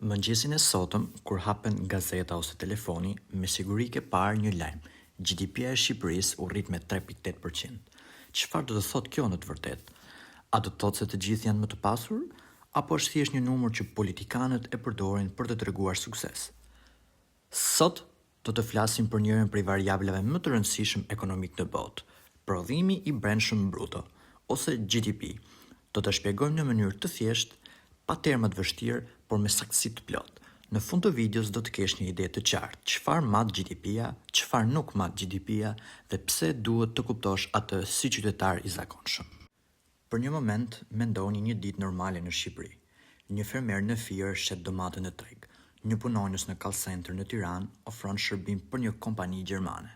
Mëngjesin e sotëm, kur hapen gazeta ose telefoni, me siguri ke parë një lajm. GDP-ja e Shqipërisë u rrit me 3.8%. Çfarë do të thotë kjo në të vërtetë? A do të thotë se të gjithë janë më të pasur, apo është thjesht një numër që politikanët e përdorin për të treguar sukses? Sot do të flasim për njërin prej variablave më të rëndësishëm ekonomik në botë, prodhimi i brendshëm bruto, ose GDP. Do të shpjegojmë në mënyrë të thjeshtë, pa terma të vështirë, por me saktësi të plotë. Në fund të videos do të kesh një ide të qartë, çfarë mat GDP-ja, çfarë nuk mat GDP-ja dhe pse duhet të kuptosh atë si qytetar i zakonshëm. Për një moment, mendoni një ditë normale në Shqipëri. Një fermer në Fier shet domate në treg. Një punonjës në call center në Tiranë ofron shërbim për një kompani gjermane.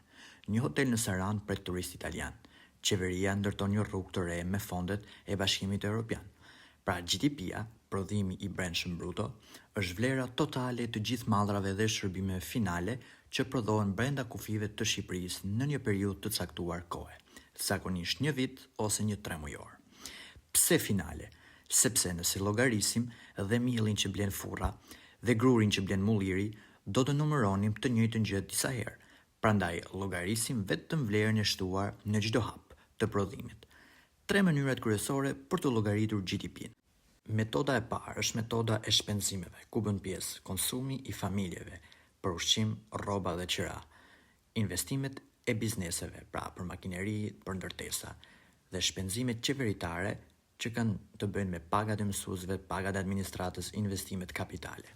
Një hotel në Saran pret turist italian. Qeveria ndërton një rrugë të re me fondet e Bashkimit Evropian. Pra GDP-ja, prodhimi i brendshëm bruto, është vlera totale të gjithë mallrave dhe shërbimeve finale që prodhohen brenda kufive të Shqipërisë në një periudhë të caktuar kohe, zakonisht një vit ose një 3 mujor. Pse finale? Sepse nëse llogarisim dhe millin që blen furra dhe grurin që blen mulliri, do të numëronim të njëjtën gjë disa herë. Prandaj llogarisim vetëm vlerën e shtuar në çdo hap të prodhimit. 3 mënyrat kryesore për të llogaritur GDP-n. Metoda e parë është metoda e shpenzimeve, ku bën pjesë konsumi i familjeve për ushqim, rroba dhe qira, investimet e bizneseve, pra për makineri, për ndërtesa, dhe shpenzimet qeveritare që kanë të bëjnë me pagat e mësuesve, pagat e administratës, investimet kapitale.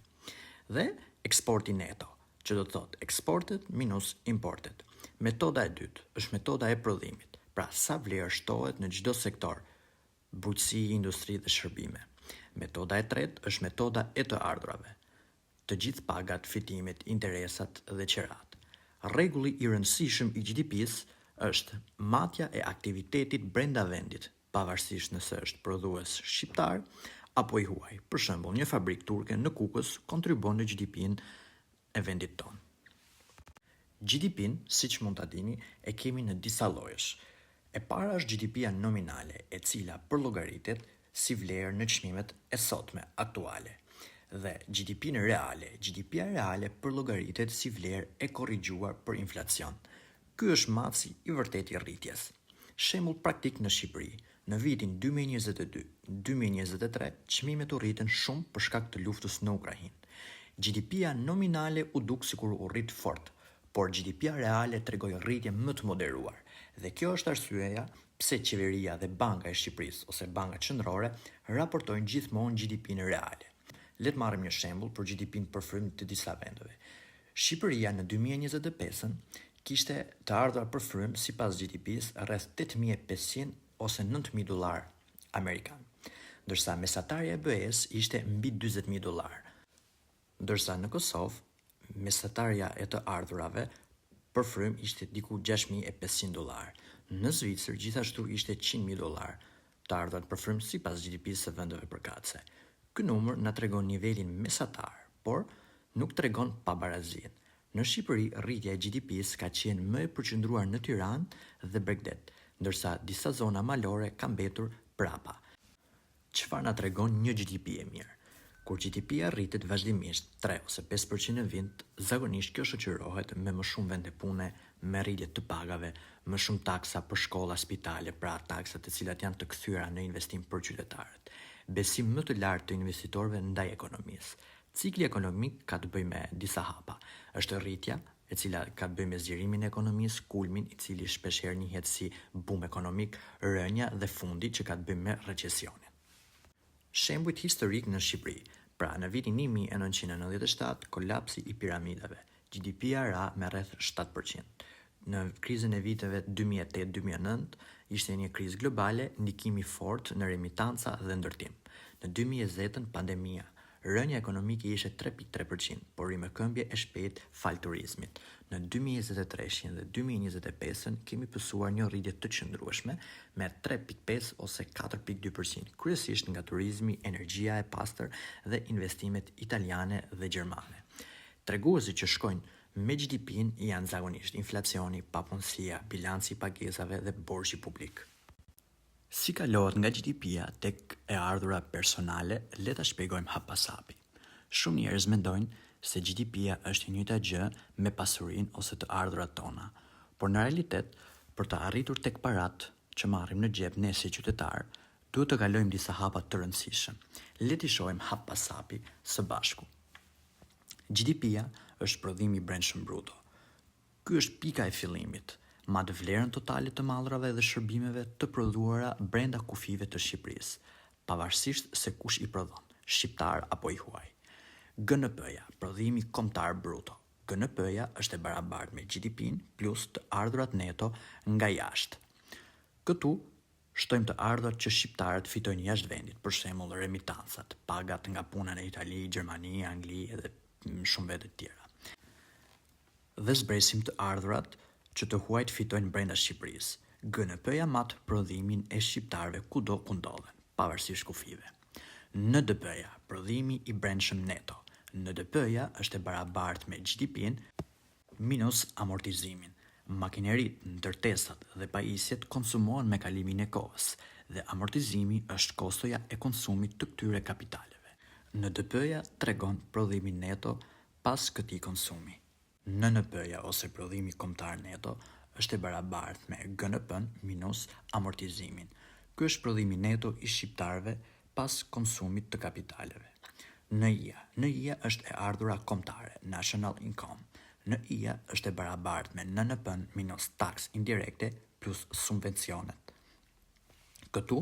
Dhe eksporti neto, që do të thotë eksportet minus importet. Metoda e dytë është metoda e prodhimit, pra sa vlerë shtohet në çdo sektor, bujqësi, industri dhe shërbime. Metoda e tretë është metoda e të ardhurave, të gjithë pagat, fitimet, interesat dhe qerat. Rregulli i rëndësishëm i GDP-s është matja e aktivitetit brenda vendit, pavarësisht nëse është prodhues shqiptar apo i huaj. Për shembull, një fabrikë turke në Kukës kontribon në GDP-n e vendit tonë. GDP-n, siç mund ta dini, e kemi në disa llojesh. E para është GDP-ja nominale, e cila përllogaritet si vlerë në çmimet e sotme, aktuale. Dhe GDP-n reale, GDP-ja reale përllogaritet si vlerë e korrigjuar për inflacion. Ky është matësi i vërtetë i rritjes. Shembull praktik në Shqipëri, në vitin 2022-2023, çmimet u rritën shumë për shkak të luftës në Ukrainë. GDP-ja nominale u duk sikur u rrit fort, por GDP-ja reale tregoi rritje më të moderuar. Dhe kjo është arsyeja pse qeveria dhe Banka e Shqipërisë ose Banka Qendrore raportojnë gjithmonë GDP-n reale. Le të marrim një shembull për GDP-n përfrymë të disa vendeve. Shqipëria në 2025 kishte të ardhurar përfrymë sipas GDP-s rreth 8.500 ose 9.000 dollar amerikan, ndërsa mesatarja e BE-s ishte mbi 40.000 dollar. Ndërsa në Kosovë mesatarja e të ardhurave përfrymë ishte diku 6.500 dollar. Në Zvicër gjithashtu ishte 100.000 dollar, të ardhurat përfrymë sipas GDP-s së vendeve përkatëse. Ky numër na tregon nivelin mesatar, por nuk tregon pabarazinë. Në Shqipëri rritja e GDP-s ka qenë më e përqendruar në Tiranë dhe Bregdet, ndërsa disa zona malore kanë mbetur prapa. Çfarë na tregon një GDP e mirë? Kur GDP-ja rritet vazhdimisht 3 ose 5% në vit, zakonisht kjo shoqërohet me më shumë vende pune, me rritje të pagave, më shumë taksa për shkolla, spitale, pra taksat të cilat janë të kthyer në investim për qytetarët. Besim më të lartë të investitorëve ndaj ekonomisë. Cikli ekonomik ka të bëjë me disa hapa. Është rritja, e cila ka të bëjë me zgjerimin e ekonomisë, kulmin, i cili shpeshherë njihet si boom ekonomik, rënja dhe fundi që ka të bëjë me recesionin. Shembujt historik në Shqipëri. Pra, në vitin 1997, kolapsi i piramidave, GDP-ja ra me rreth 7%. Në krizën e viteve 2008-2009, ishte një krizë globale, ndikimi fort në remitanca dhe ndërtim. Në 2020, pandemia, rënja ekonomike ishte 3.3%, por rimëkëmbje e shpejt fal turizmit. Në 2023 dhe 2025 kemi pësuar një rritje të qëndrueshme me 3.5 ose 4.2%, kryesisht nga turizmi, energjia e pastër dhe investimet italiane dhe gjermane. Treguesit që shkojnë me GDP-n janë zakonisht inflacioni, papunësia, bilanci i pagesave dhe borxhi publik. Si kalohet nga GDP-ja tek e ardhura personale, le ta shpjegojmë hap pas hapi. Shumë njerëz mendojnë se GDP-ja është e njëjta gjë me pasurinë ose të ardhurat tona, por në realitet, për të arritur tek parat që marrim në xhep ne si qytetar, duhet të kalojmë disa hapa të rëndësishëm. Le t'i shohim hap pas hapi së bashku. GDP-ja është prodhimi i brendshëm bruto. Ky është pika e fillimit, madje vlerën totale të mallrave dhe shërbimeve të prodhuara brenda kufive të Shqipërisë, pavarësisht se kush i prodhon, shqiptar apo i huaj. GNP-ja, prodhimi kombëtar bruto. GNP-ja është e barabartë me GDP-n plus të ardhurat neto nga jashtë. Këtu shtojmë të ardhurat që shqiptarët fitojnë jashtë vendit, për shembull remitancat, pagat nga puna në Itali, Gjermani, Angli dhe shumë vende të tjera. Dhe zbresim të ardhurat që të huajt fitojnë brenda Shqipërisë. GNP-ja mat prodhimin e shqiptarëve kudo ku ndodhen, pavarësisht kufive. NDP-ja, prodhimi i brendshëm neto. NDP-ja është e barabartë me GDP-n minus amortizimin. Makinerit, ndërtesat dhe pajisjet konsumohen me kalimin e kohës dhe amortizimi është kostoja e konsumit të këtyre kapitaleve. NDP-ja tregon prodhimin neto pas këtij konsumi. NNP-ja ose prodhimi kombëtar neto është e barabartë me GNP-n minus amortizimin. Ky është prodhimi neto i shqiptarëve pas konsumit të kapitaleve. NI-ja është e ardhura kombëtare, national income. NI-ja është e barabartë me NNP-n minus taks indirekte plus subvencionet. Këtu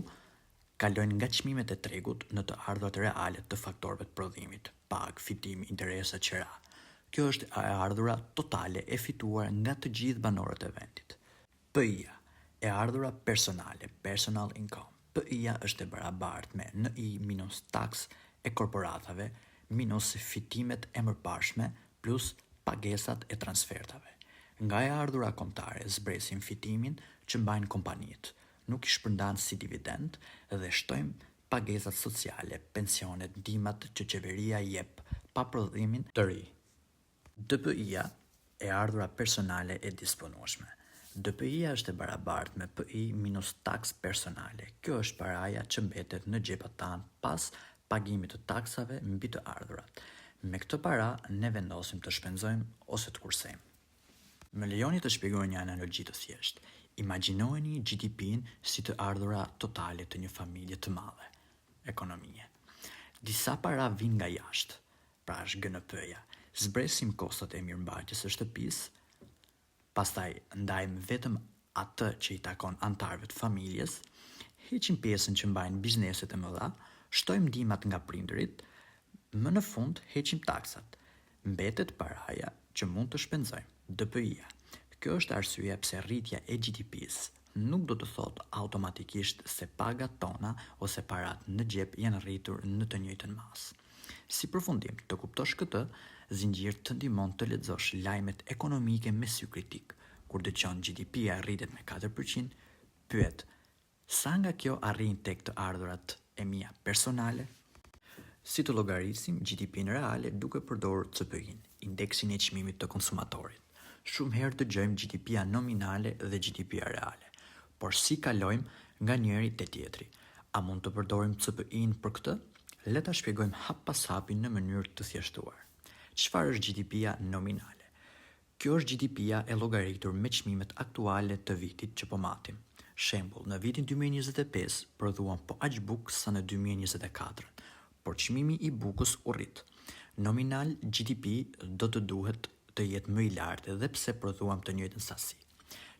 kalojnë nga çmimet e tregut në të ardhurat reale të faktorëve të prodhimit, pagë, fitim, interesa, qira. Kjo është e ardhura totale e fituar nga të gjithë banorët e vendit. PI-ja, e ardhura personale, personal income. PI-ja është e barabartë me NI minus taks e korporatave minus fitimet e mëparshme plus pagesat e transfertave. Nga e ardhura kombëtare zbresim fitimin që mbajnë kompanitë, nuk i shpërndan si dividend dhe shtojmë pagesat sociale, pensionet, ndihmat që qeveria jep pa prodhimin të ri. DPI-ja, e ardhura personale e disponueshme. DPI-ja është e barabartë me PI minus taks personale. Kjo është paraja që mbetet në xhepat tanë pas pagimit të taksave mbi të ardhurat. Me këtë para, ne vendosim të shpenzojmë ose të kursejmë. Më lejoni të shpjegoj një analogji të thjeshtë. Imagjinojeni GDP-n si të ardhura totale të një familje të madhe, ekonomie. Disa para vijnë nga jashtë, pra është GNP-ja. Zbresim kostot e mirëmbajtjes së shtëpisë, pastaj ndajmë vetëm atë që i takon antarëve të familjes, heqim pjesën që mbajnë bizneset e mëdha, shtojmë ndihmat nga prindërit, më në fund heqim taksat. Mbetet paraja që mund të shpenzojmë, DPI-ja. Kjo është arsyeja pse rritja e GDP-s nuk do të thotë automatikisht se pagat tona ose parat në xhep janë rritur në të njëjtën masë. Si përfundim, të kuptosh këtë, zinxhir të ndihmon të lexosh lajmet ekonomike me sy kritik. Kur dëgjon GDP-ja rritet me 4%, pyet: sa nga kjo arrin tek të ardhurat e mia personale? Si të llogaritsim GDP-n reale duke përdorur CPI-n, indeksin e çmimit të konsumatorit. Shumë herë dëgjojmë GDP-ja nominale dhe GDP-ja reale, por si kalojmë nga njëri te tjetri? A mund të përdorim CPI-n për këtë? Le ta shpjegojmë hap pas hapi në mënyrë të thjeshtuar. Çfarë është GDP-ja nominale? Kjo është GDP-ja e llogaritur me çmimet aktuale të vitit që po matim. Shembull, në vitin 2025 prodhuam po aq bukë sa në 2024, por çmimi i bukës u rrit. Nominal GDP do të duhet të jetë më i lartë edhe pse prodhuam të njëjtën sasi.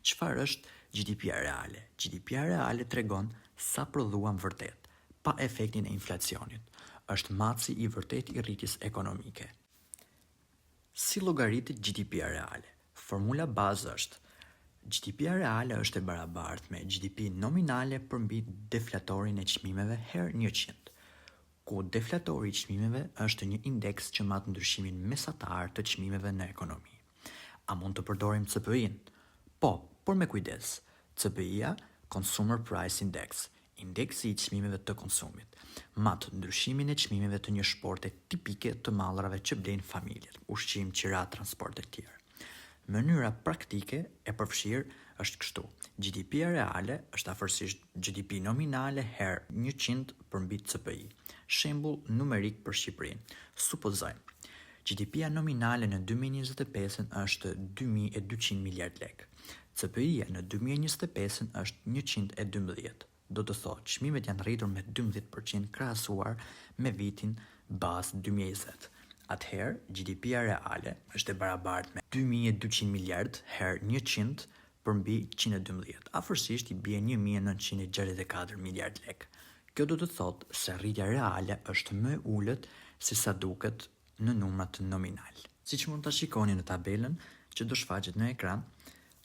Çfarë është GDP-ja reale? GDP-ja reale tregon sa prodhuam vërtet, pa efektin e inflacionit. Është maci i vërtet i rritjes ekonomike. Si llogaritet GDP-ja reale? Formula bazë është: GDP-ja reale është e barabartë me GDP nominale përmbi deflatorin e çmimeve herë 100, ku deflatori i çmimeve është një indeks që mat ndryshimin mesatar të çmimeve në ekonomi. A mund të përdorim CPI-n? Po, por me kujdes. CPI-ja, Consumer Price Index, indeksi i çmimeve të konsumit, mat ndryshimin e çmimeve të një shporte tipike të mallrave që blejnë familjet, ushqim, qira, transport e tjerë. Mënyra praktike e përfshirë është kështu. GDP-ja reale është afërsisht GDP nominale herë 100 përmbi CPI. Shembull numerik për Shqipërinë. Supozojmë, GDP-ja nominale në 2025 është 2200 miliard lekë. CPI-ja në 2025 është 112. Do të thotë, çmimet janë rritur me 12% krahasuar me vitin bazë 2020. Atëherë, GDP-ja reale është e barabartë me 2200 miliard herë 100 përmbi 112. Afërsisht i bie 1964 miliard lekë. Kjo do të thotë se rritja reale është më e ulët se sa duket në numrat nominal. Siç mund ta shikoni në tabelën që do shfaqet në ekran,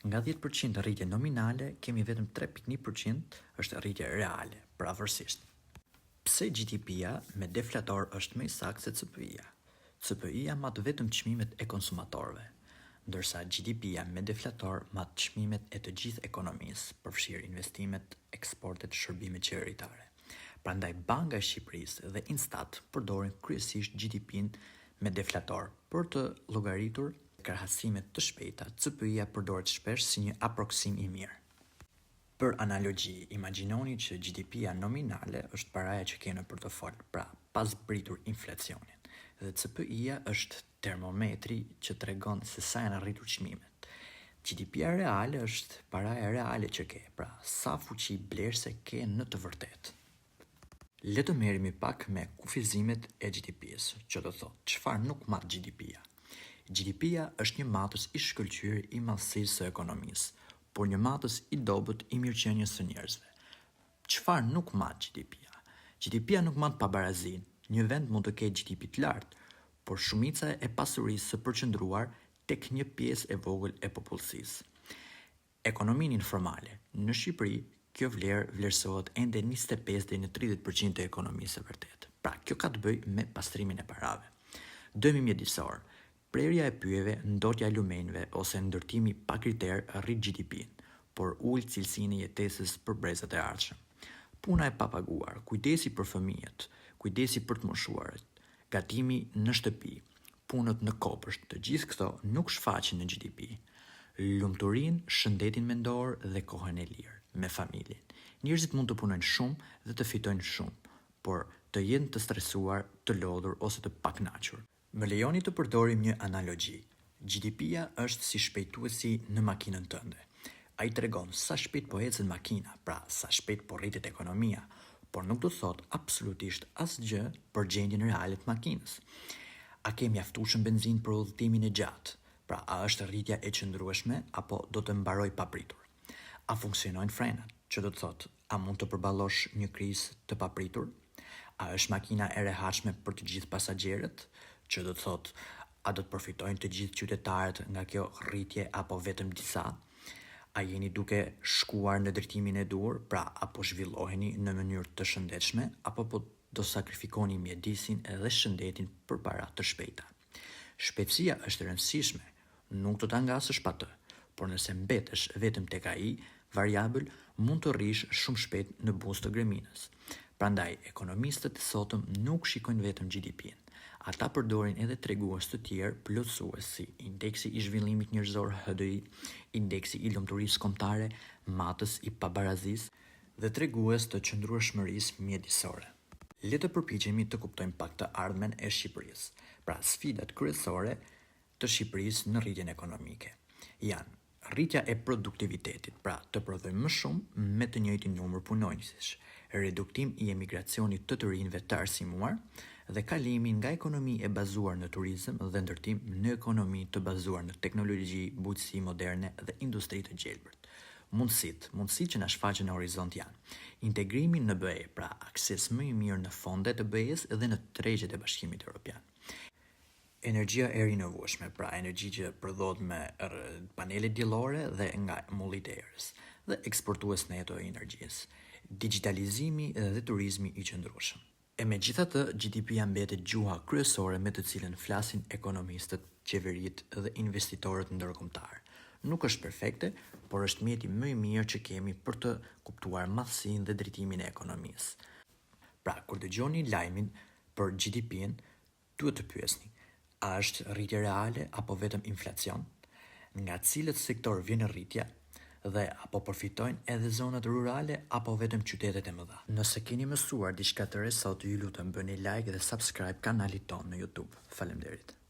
nga 10% rritje nominale, kemi vetëm 3.1% është rritje reale, pavarësisht. Pse GDP-ja me deflator është më i saktë se CPI-ja? CPI-ja mat vetëm çmimet e konsumatorëve, ndërsa GDP-ja me deflator mat çmimet e të gjithë ekonomisë, përfshirë investimet, eksportet, shërbimet qeveritare. Prandaj Banka e Shqipërisë dhe Instat përdorin kryesisht GDP-n me deflator për të llogaritur krahasime të shpejta. CPI-ja përdoret shpesh si një aproksim i mirë. Për analogji, imagjinoni që GDP-ja nominale është paraja që ke në portofol, pra pas britur inflacionin, dhe CPI-ja është termometri që tregon se sa janë arritur çmimet. GDP-ja reale është paraja reale që ke, pra sa fuqi blerëse ke në të vërtetë. Le të merremi pak me kufizimet e GDP-s, që do thotë çfarë nuk mat GDP-ja. GDP-ja është një matës i shkëlqyer i madhësisë së ekonomisë, por një matës i dobët i mirëqenies së njerëzve. Çfarë nuk mat GDP-ja? GDP-ja nuk mat pabarazinë. Një vend mund të ketë GDP të lartë, por shumica e pasurisë së përqendruar tek një pjesë e vogël e popullsisë. Ekonominë informale. Në Shqipëri, kjo vlerë vlerësohet ende 25 deri në 30% e ekonomisë së vërtetë. Pra, kjo ka të bëjë me pastrimin e parave. Dëmi mjedisor. Prerja e pyjeve, ndotja e lumenjve ose ndërtimi pa kriter rrit GDP-n, por ul cilësinë e jetesës për brezat e ardhshëm. Puna e papaguar, kujdesi për fëmijët, kujdesi për të moshuarit, gatimi në shtëpi, punët në kopësht, të gjithë këto nuk shfaqen në GDP. Lumturinë, shëndetin mendor dhe kohën e lirë me familjen. Njerëzit mund të punojnë shumë dhe të fitojnë shumë, por të jenë të stresuar, të lodhur ose të pakënaqur. Më lejoni të përdorim një analogji. GDP-ja është si shpejtuesi në makinën tënde. Ai tregon sa shpejt po ecën makina, pra sa shpejt po rritet ekonomia, por nuk do të thot absolutisht asgjë për gjendjen reale të makinës. A ke mjaftueshëm benzinë për udhëtimin e gjatë? Pra, a është rritja e qëndrueshme apo do të mbaroj papritur? A funksionojnë frenat, që do të thotë, a mund të përballosh një krizë të papritur? A është makina e rehatshme për të gjithë pasagerët, që do të thotë, a do të përfitojnë të gjithë qytetarët nga kjo rritje apo vetëm disa? A jeni duke shkuar në drejtimin e duhur, pra apo zhvilloheni në mënyrë të shëndetshme, apo po do sakrifikoni mjedisin edhe shëndetin për para të shpejta? Shpejtësia është e rëndësishme, nuk do ta ngasësh pa të, por nëse mbetesh vetëm tek ai variabël, mund të rrish shumë shpejt në buzë të greminës. Prandaj, ekonomistët e sotëm nuk shikojnë vetëm GDP-n. Ata përdorin edhe tregues të tjerë plotësues si indeksi i zhvillimit njerëzor HDI, indeksi i lumturisë kombëtare, matës i pabarazisë dhe tregues të qëndrueshmërisë mjedisore. Le të përpiqemi të kuptojmë pak të ardhmen e Shqipërisë. Pra, sfidat kryesore të Shqipërisë në rritjen ekonomike janë rritja e produktivitetit, pra të prodhojmë më shumë me të njëjtin numër punonjësish, reduktim i emigracionit të rinjve të arsimuar dhe kalimi nga ekonomi e bazuar në turizëm dhe ndërtim në ekonomi të bazuar në teknologji, bujqësi moderne dhe industri të gjelbërt. Mundësit që na shfaqen në horizont janë integrimi në BE, pra akses më i mirë në fondet të BE-s dhe në tregjet e Bashkimit Evropian. Energjia e rinovueshme, pra energji që prodhohet me panele diellore dhe nga mullit e erës, dhe eksportues neto e energjisë, digitalizimi dhe turizmi i qëndrueshëm. E megjithatë, GDP-ja mbetet gjuha kryesore me të cilën flasin ekonomistët, qeveritë dhe investitorët ndërkombëtar. Nuk është perfekte, por është mjeti më i mirë që kemi për të kuptuar madhësinë dhe drejtimin e ekonomisë. Pra, kur dëgjoni lajmin për GDP-n, duhet të pyesni: a është rritje reale apo vetëm inflacion? nga cilët sektor vjen rritja dhe apo përfitojnë edhe zonat rurale apo vetëm qytetet e mëdha. Nëse keni mësuar diçka të re sot, ju lutem bëni like dhe subscribe kanalit tonë në YouTube. Faleminderit.